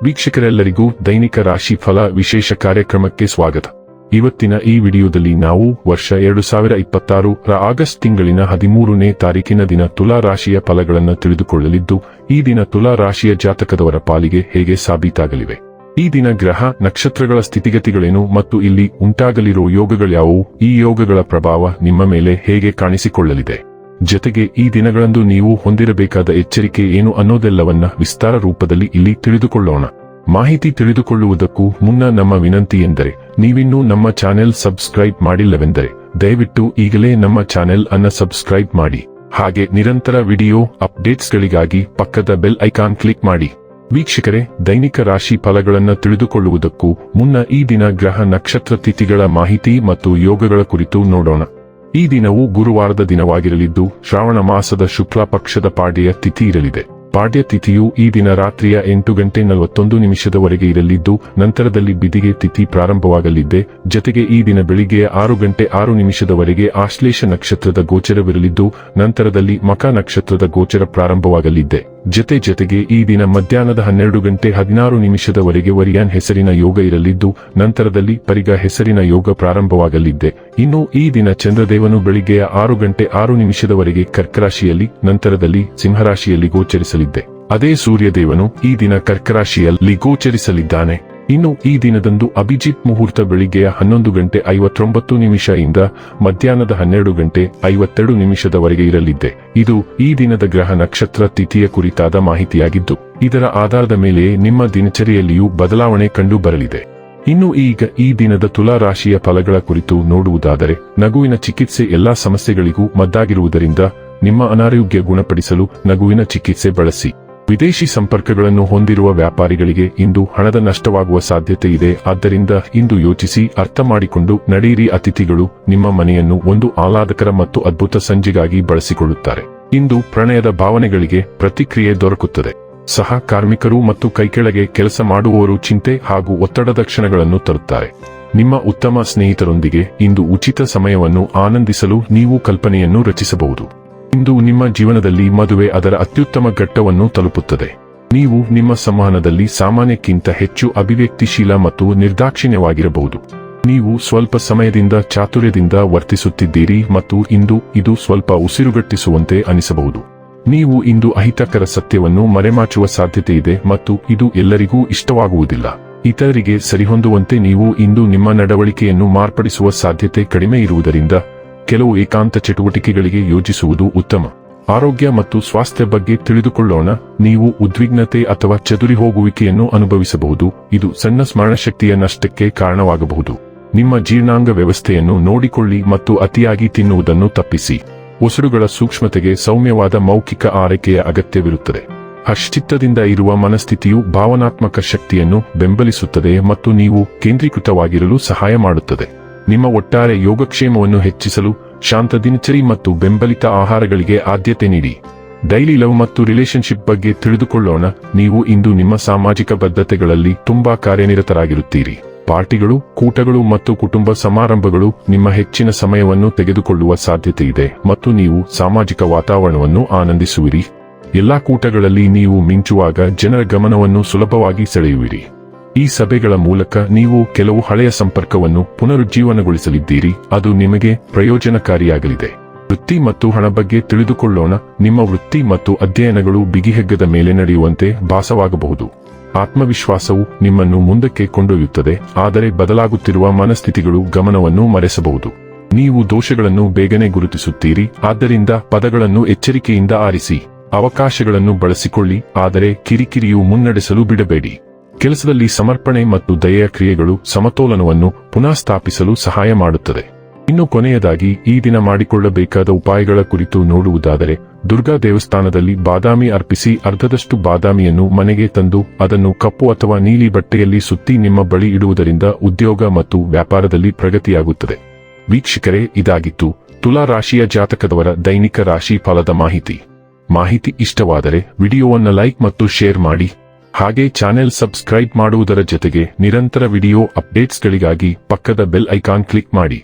ವೀಕ್ಷಕರೆಲ್ಲರಿಗೂ ದೈನಿಕ ರಾಶಿ ಫಲ ವಿಶೇಷ ಕಾರ್ಯಕ್ರಮಕ್ಕೆ ಸ್ವಾಗತ. ಇವತ್ತಿನ ಈ ವಿಡಿಯೋದಲ್ಲಿ ನಾವು ವರ್ಷ 2026 ರ ಆಗಸ್ಟ್ ತಿಂಗಳಿನ 13ನೇ ತಾರೀಕಿನ ದಿನ ತುಲಾ ರಾಶಿಯ ಫಲಗಳನ್ನು ತಿಳಿದುಕೊಳ್ಳಲಿದ್ದು, ಈ ದಿನ ತುಲಾ ರಾಶಿಯ ಜಾತಕದವರ ಪಾಲಿಗೆ ಹೇಗೆ ಸಾಬೀತಾಗಲಿವೆ, ಈ ದಿನ ಗ್ರಹ ನಕ್ಷತ್ರಗಳ ಸ್ಥಿತಿಗತಿಗಳೇನು ಮತ್ತು ಇಲ್ಲಿ ಉಂಟಾಗಲಿರುವ ಯೋಗಗಳ್ಯಾವುವು, ಈ ಯೋಗಗಳ ಪ್ರಭಾವ ನಿಮ್ಮ ಮೇಲೆ ಹೇಗೆ ಕಾಣಿಸಿಕೊಳ್ಳಲಿದೆ, ಜೊತೆಗೆ ಈ ದಿನಗಳಂದು ನೀವು ಹೊಂದಿರಬೇಕಾದ ಎಚ್ಚರಿಕೆ ಏನು ಅನ್ನೋದೆಲ್ಲವನ್ನ ವಿಸ್ತಾರ ರೂಪದಲ್ಲಿ ಇಲ್ಲಿ ತಿಳಿದುಕೊಳ್ಳೋಣ. ಮಾಹಿತಿ ತಿಳಿದುಕೊಳ್ಳುವುದಕ್ಕೂ ಮುನ್ನ ನಮ್ಮ ವಿನಂತಿ ಎಂದರೆ, ನೀವಿನ್ನೂ ನಮ್ಮ ಚಾನೆಲ್ ಸಬ್ಸ್ಕ್ರೈಬ್ ಮಾಡಿಲ್ಲವೆಂದರೆ ದಯವಿಟ್ಟು ಈಗಲೇ ನಮ್ಮ ಚಾನೆಲ್ ಅನ್ನು ಸಬ್ಸ್ಕ್ರೈಬ್ ಮಾಡಿ. ಹಾಗೆ ನಿರಂತರ ವಿಡಿಯೋ ಅಪ್ಡೇಟ್ಸ್ಗಳಿಗಾಗಿ ಪಕ್ಕದ ಬೆಲ್ ಐಕಾನ್ ಕ್ಲಿಕ್ ಮಾಡಿ. ವೀಕ್ಷಕರೇ, ದೈನಿಕ ರಾಶಿ ಫಲಗಳನ್ನು ತಿಳಿದುಕೊಳ್ಳುವುದಕ್ಕೂ ಮುನ್ನ ಈ ದಿನ ಗ್ರಹ ನಕ್ಷತ್ರ ತಿಥಿಗಳ ಮಾಹಿತಿ ಮತ್ತು ಯೋಗಗಳ ಕುರಿತು ನೋಡೋಣ. ಈ ದಿನವು ಗುರುವಾರದ ದಿನವಾಗಿರಲಿದ್ದು, ಶ್ರಾವಣ ಮಾಸದ ಶುಕ್ಲ ಪಕ್ಷದ ಪಾಡ್ಯ ತಿಥಿ ಇರಲಿದೆ. ಪಾಡ್ಯ ತಿಥಿಯು ಈ ದಿನ ರಾತ್ರಿಯ 8:41 ಇರಲಿದ್ದು, ನಂತರದಲ್ಲಿ ಬಿದಿಗೆ ತಿಥಿ ಪ್ರಾರಂಭವಾಗಲಿದೆ. ಜೊತೆಗೆ ಈ ದಿನ ಬೆಳಿಗ್ಗೆ 6:06 ಆಶ್ಲೇಷ ನಕ್ಷತ್ರದ ಗೋಚರವಿರಲಿದ್ದು, ನಂತರದಲ್ಲಿ ಮಖ ನಕ್ಷತ್ರದ ಗೋಚರ ಪ್ರಾರಂಭವಾಗಲಿದೆ. ಜೊತೆಗೆ ಈ ದಿನ ಮಧ್ಯಾಹ್ನದ 12:16 ವರಿಯಾನ್ ಹೆಸರಿನ ಯೋಗ ಇರಲಿದ್ದು, ನಂತರದಲ್ಲಿ ಪರಿಗ ಹೆಸರಿನ ಯೋಗ ಪ್ರಾರಂಭವಾಗಲಿದೆ. ಇನ್ನು ಈ ದಿನ ಚಂದ್ರದೇವನು ಬೆಳಿಗ್ಗೆ 6:06 ಕರ್ಕರಾಶಿಯಲ್ಲಿ, ನಂತರದಲ್ಲಿ ಸಿಂಹರಾಶಿಯಲ್ಲಿ ಗೋಚರಿಸಲಿದೆ. ಅದೇ ಸೂರ್ಯದೇವನು ಈ ದಿನ ಕರ್ಕರಾಶಿಯಲ್ಲಿ ಗೋಚರಿಸಲಿದ್ದಾನೆ. ಇನ್ನು ಈ ದಿನದಂದು ಅಭಿಜಿತ್ ಮುಹೂರ್ತ ಬೆಳಿಗ್ಗೆ 11:59 ಇಂದ ಮಧ್ಯಾಹ್ನದ 12:52 ಇರಲಿದೆ. ಇದು ಈ ದಿನದ ಗ್ರಹ ನಕ್ಷತ್ರ ತಿಥಿಯ ಕುರಿತಾದ ಮಾಹಿತಿಯಾಗಿದ್ದು, ಇದರ ಆಧಾರದ ಮೇಲೆ ನಿಮ್ಮ ದಿನಚರಿಯಲ್ಲಿಯೂ ಬದಲಾವಣೆ ಕಂಡು ಬರಲಿದೆ. ಇನ್ನು ಈಗ ಈ ದಿನದ ತುಲಾ ರಾಶಿಯ ಫಲಗಳ ಕುರಿತು ನೋಡುವುದಾದರೆ, ನಗುವಿನ ಚಿಕಿತ್ಸೆ ಎಲ್ಲಾ ಸಮಸ್ಯೆಗಳಿಗೂ ಮದ್ದಾಗಿರುವುದರಿಂದ ನಿಮ್ಮ ಅನಾರೋಗ್ಯ ಗುಣಪಡಿಸಲು ನಗುವಿನ ಚಿಕಿತ್ಸೆ ಬಳಸಿ. ವಿದೇಶಿ ಸಂಪರ್ಕಗಳನ್ನು ಹೊಂದಿರುವ ವ್ಯಾಪಾರಿಗಳಿಗೆ ಇಂದು ಹಣದ ನಷ್ಟವಾಗುವ ಸಾಧ್ಯತೆ ಇದೆ. ಆದ್ದರಿಂದ ಇಂದು ಯೋಚಿಸಿ ಅರ್ಥ ಮಾಡಿಕೊಂಡು ನಡೆಯಿರಿ. ಅತಿಥಿಗಳು ನಿಮ್ಮ ಮನೆಯನ್ನು ಒಂದು ಆಹ್ಲಾದಕರ ಮತ್ತು ಅದ್ಭುತ ಸಂಜೆಗಾಗಿ ಬಳಸಿಕೊಳ್ಳುತ್ತಾರೆ. ಇಂದು ಪ್ರಣಯದ ಭಾವನೆಗಳಿಗೆ ಪ್ರತಿಕ್ರಿಯೆ ದೊರಕುತ್ತದೆ. ಸಹ ಕಾರ್ಮಿಕರು ಮತ್ತು ಕೈಕೆಳಗೆ ಕೆಲಸ ಮಾಡುವವರು ಚಿಂತೆ ಹಾಗೂ ಒತ್ತಡದ ಕ್ಷಣಗಳನ್ನು ತರುತ್ತಾರೆ. ನಿಮ್ಮ ಉತ್ತಮ ಸ್ನೇಹಿತರೊಂದಿಗೆ ಇಂದು ಉಚಿತ ಸಮಯವನ್ನು ಆನಂದಿಸಲು ನೀವು ಕಲ್ಪನೆಯನ್ನು ರಚಿಸಬಹುದು. ಇಂದು ನಿಮ್ಮ ಜೀವನದಲ್ಲಿ ಮದುವೆ ಅದರ ಅತ್ಯುತ್ತಮ ಘಟ್ಟವನ್ನು ತಲುಪುತ್ತದೆ. ನೀವು ನಿಮ್ಮ ಸಂವಹನದಲ್ಲಿ ಸಾಮಾನ್ಯಕ್ಕಿಂತ ಹೆಚ್ಚು ಅಭಿವ್ಯಕ್ತಿಶೀಲ ಮತ್ತು ನಿರ್ದಾಕ್ಷಿಣ್ಯವಾಗಿರಬಹುದು. ನೀವು ಸ್ವಲ್ಪ ಸಮಯದಿಂದ ಚಾತುರ್ಯದಿಂದ ವರ್ತಿಸುತ್ತಿದ್ದೀರಿ ಮತ್ತು ಇಂದು ಇದು ಸ್ವಲ್ಪ ಉಸಿರುಗಟ್ಟಿಸುವಂತೆ ಅನಿಸಬಹುದು. ನೀವು ಇಂದು ಅಹಿತಕರ ಸತ್ಯವನ್ನು ಮರೆಮಾಚುವ ಸಾಧ್ಯತೆ ಇದೆ ಮತ್ತು ಇದು ಎಲ್ಲರಿಗೂ ಇಷ್ಟವಾಗುವುದಿಲ್ಲ. ಇತರರಿಗೆ ಸರಿಹೊಂದುವಂತೆ ನೀವು ಇಂದು ನಿಮ್ಮ ನಡವಳಿಕೆಯನ್ನು ಮಾರ್ಪಡಿಸುವ ಸಾಧ್ಯತೆ ಕಡಿಮೆ ಇರುವುದರಿಂದ ಕೆಲವು ಏಕಾಂತ ಚಟುವಟಿಕೆಗಳಿಗೆ ಯೋಜಿಸುವುದು ಉತ್ತಮ. ಆರೋಗ್ಯ ಮತ್ತು ಸ್ವಾಸ್ಥ್ಯ ಬಗ್ಗೆ ತಿಳಿದುಕೊಳ್ಳೋಣ. ನೀವು ಉದ್ವಿಗ್ನತೆ ಅಥವಾ ಚದುರಿ ಹೋಗುವಿಕೆಯನ್ನು ಅನುಭವಿಸಬಹುದು. ಇದು ಸಣ್ಣ ಸ್ಮರಣಶಕ್ತಿಯ ನಷ್ಟಕ್ಕೆ ಕಾರಣವಾಗಬಹುದು. ನಿಮ್ಮ ಜೀರ್ಣಾಂಗ ವ್ಯವಸ್ಥೆಯನ್ನು ನೋಡಿಕೊಳ್ಳಿ ಮತ್ತು ಅತಿಯಾಗಿ ತಿನ್ನುವುದನ್ನು ತಪ್ಪಿಸಿ. ಒಸಡುಗಳ ಸೂಕ್ಷ್ಮತೆಗೆ ಸೌಮ್ಯವಾದ ಮೌಖಿಕ ಆರೈಕೆಯ ಅಗತ್ಯವಿರುತ್ತದೆ. ಹರ್ಷಚಿತ್ತದಿಂದ ಇರುವ ಮನಸ್ಥಿತಿಯು ಭಾವನಾತ್ಮಕ ಶಕ್ತಿಯನ್ನು ಬೆಂಬಲಿಸುತ್ತದೆ ಮತ್ತು ನೀವು ಕೇಂದ್ರೀಕೃತವಾಗಿರಲು ಸಹಾಯ ಮಾಡುತ್ತದೆ. ನಿಮ್ಮ ಒಟ್ಟಾರೆ ಯೋಗಕ್ಷೇಮವನ್ನು ಹೆಚ್ಚಿಸಲು ಶಾಂತ ದಿನಚರಿ ಮತ್ತು ಬೆಂಬಲಿತ ಆಹಾರಗಳಿಗೆ ಆದ್ಯತೆ ನೀಡಿ. ಡೈಲಿ ಲವ್ ಮತ್ತು ರಿಲೇಶನ್ಶಿಪ್ ಬಗ್ಗೆ ತಿಳಿದುಕೊಳ್ಳೋಣ. ನೀವು ಇಂದು ನಿಮ್ಮ ಸಾಮಾಜಿಕ ಬದ್ಧತೆಗಳಲ್ಲಿ ತುಂಬಾ ಕಾರ್ಯನಿರತರಾಗಿರುತ್ತೀರಿ. ಪಾರ್ಟಿಗಳು, ಕೂಟಗಳು ಮತ್ತು ಕುಟುಂಬ ಸಮಾರಂಭಗಳು ನಿಮ್ಮ ಹೆಚ್ಚಿನ ಸಮಯವನ್ನು ತೆಗೆದುಕೊಳ್ಳುವ ಸಾಧ್ಯತೆ ಇದೆ ಮತ್ತು ನೀವು ಸಾಮಾಜಿಕ ವಾತಾವರಣವನ್ನು ಆನಂದಿಸುವಿರಿ. ಎಲ್ಲಾ ಕೂಟಗಳಲ್ಲಿ ನೀವು ಮಿಂಚುವಾಗ ಜನರ ಗಮನವನ್ನು ಸುಲಭವಾಗಿ ಸೆಳೆಯುವಿರಿ. ಈ ಸಭೆಗಳ ಮೂಲಕ ನೀವು ಕೆಲವು ಹಳೆಯ ಸಂಪರ್ಕವನ್ನು ಪುನರುಜ್ಜೀವನಗೊಳಿಸಲಿದ್ದೀರಿ. ಅದು ನಿಮಗೆ ಪ್ರಯೋಜನಕಾರಿಯಾಗಲಿದೆ. ವೃತ್ತಿ ಮತ್ತು ಹಣ ಬಗ್ಗೆ ತಿಳಿದುಕೊಳ್ಳೋಣ. ನಿಮ್ಮ ವೃತ್ತಿ ಮತ್ತು ಅಧ್ಯಯನಗಳು ಬಿಗಿಹೆಗ್ಗದ ಮೇಲೆ ನಡೆಯುವಂತೆ ಭಾಸವಾಗಬಹುದು. ಆತ್ಮವಿಶ್ವಾಸವು ನಿಮ್ಮನ್ನು ಮುಂದಕ್ಕೆ ಕೊಂಡೊಯ್ಯುತ್ತದೆ, ಆದರೆ ಬದಲಾಗುತ್ತಿರುವ ಮನಸ್ಥಿತಿಗಳು ಗಮನವನ್ನು ಮರೆಸಬಹುದು. ನೀವು ದೋಷಗಳನ್ನು ಬೇಗನೆ ಗುರುತಿಸುತ್ತೀರಿ, ಆದ್ದರಿಂದ ಪದಗಳನ್ನು ಎಚ್ಚರಿಕೆಯಿಂದ ಆರಿಸಿ. ಅವಕಾಶಗಳನ್ನು ಬಳಸಿಕೊಳ್ಳಿ, ಆದರೆ ಕಿರಿಕಿರಿಯು ಮುನ್ನಡೆಸಲು ಬಿಡಬೇಡಿ. ಕೆಲಸದಲ್ಲಿ ಸಮರ್ಪಣೆ ಮತ್ತು ದಯೆಯ ಕ್ರಿಯೆಗಳು ಸಮತೋಲನವನ್ನು ಪುನಃ ಸ್ಥಾಪಿಸಲು ಸಹಾಯ ಮಾಡುತ್ತದೆ. ಇನ್ನು ಕೊನೆಯದಾಗಿ ಈ ದಿನ ಮಾಡಿಕೊಳ್ಳಬೇಕಾದ ಉಪಾಯಗಳ ಕುರಿತು ನೋಡುವುದಾದರೆ, ದುರ್ಗಾ ದೇವಸ್ಥಾನದಲ್ಲಿ ಬಾದಾಮಿ ಅರ್ಪಿಸಿ. ಅರ್ಧದಷ್ಟು ಬಾದಾಮಿಯನ್ನು ಮನೆಗೆ ತಂದು ಅದನ್ನು ಕಪ್ಪು ಅಥವಾ ನೀಲಿ ಬಟ್ಟೆಯಲ್ಲಿ ಸುತ್ತಿ ನಿಮ್ಮ ಬಳಿ ಇಡುವುದರಿಂದ ಉದ್ಯೋಗ ಮತ್ತು ವ್ಯಾಪಾರದಲ್ಲಿ ಪ್ರಗತಿಯಾಗುತ್ತದೆ. ವೀಕ್ಷಕರೇ, ಇದಾಗಿತ್ತು ತುಲಾ ರಾಶಿಯ ಜಾತಕದವರ ದೈನಿಕ ರಾಶಿ ಫಲದ ಮಾಹಿತಿ ಇಷ್ಟವಾದರೆ ವಿಡಿಯೋವನ್ನು ಲೈಕ್ ಮತ್ತು ಶೇರ್ ಮಾಡಿ. ಹಾಗೆ ಚಾನೆಲ್ ಸಬ್ಸ್ಕ್ರೈಬ್ ಮಾಡುವುದರ ಜೊತೆಗೆ ನಿರಂತರ ವಿಡಿಯೋ ಅಪ್ಡೇಟ್ಸ್ಗಳಿಗಾಗಿ ಪಕ್ಕದ ಬೆಲ್ ಐಕಾನ್ ಕ್ಲಿಕ್ ಮಾಡಿ.